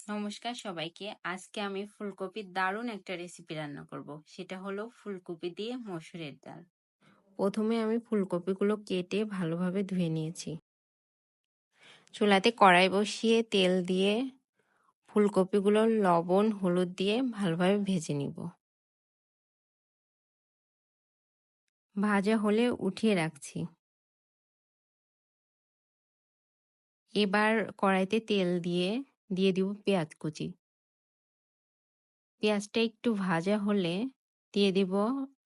নমস্কার সবাইকে। আজকে আমি ফুলকপির দারুণ একটা রেসিপি রান্না করব। সেটা হলো ফুলকপি দিয়ে মসুরের ডাল। প্রথমে আমি ফুলকপিগুলো কেটে ভালোভাবে ধুয়ে নিয়েছি। চুলাতে কড়াই বসিয়ে তেল দিয়ে ফুলকপিগুলো লবণ হলুদ দিয়ে ভালোভাবে ভেজে নিব। ভাজা হলে উঠিয়ে রাখছি। এবার কড়াইতে তেল দিয়ে দিব পেঁয়াজ কুচি। পেঁয়াজটা একটু ভাজা হলে দিয়ে দিব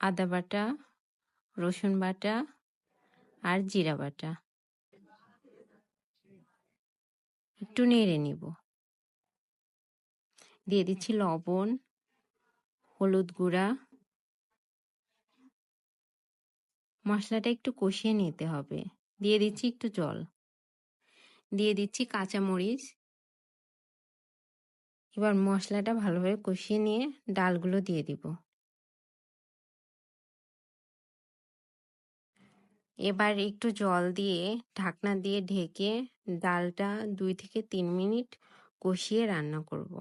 আদা বাটা, রসুন বাটা আর জিরা বাটা। একটু নেড়ে নিব। দিয়ে দিচ্ছি লবণ, হলুদ গুঁড়া। মশলাটা একটু কষিয়ে নিতে হবে। দিয়ে দিচ্ছি একটু জল। দিয়ে দিচ্ছি কাঁচামরিচ। এবার মশলাটা ভালোভাবে কষিয়ে নিয়ে ডালগুলো দিয়ে দিব। এবার একটু জল দিয়ে ঢাকনা দিয়ে ঢেকে ডালটা 2 থেকে 3 মিনিট কষিয়ে রান্না করব।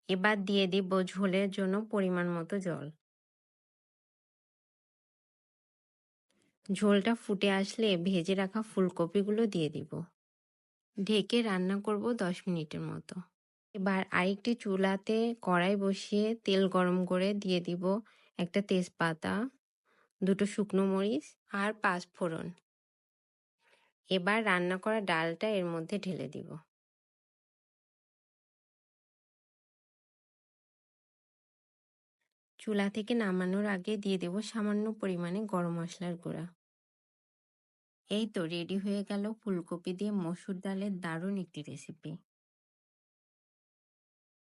এবার দিয়ে দিব ঝোলের জন্য পরিমাণ মতো জল। ঝোলটা ফুটে আসলে ভেজে রাখা ফুলকপিগুলো দিয়ে দিব। ঢেকে রান্না করব 10 মিনিটের মতো। এবার আরেকটি চুলাতে কড়াই বসিয়ে তেল গরম করে দিয়ে দিব একটা তেজপাতা, 2টো শুকনো মরিচ আর 5 ফোড়ন। এবার রান্না করা ডালটা এর মধ্যে ঢেলে দিব। চুলা থেকে নামানোর আগে দিয়ে দেব সামান্য পরিমাণে গরম মশলার গুঁড়া। এই তো রেডি হয়ে গেল ফুলকপি দিয়ে মসুর ডালের দারুণ একটি রেসিপি।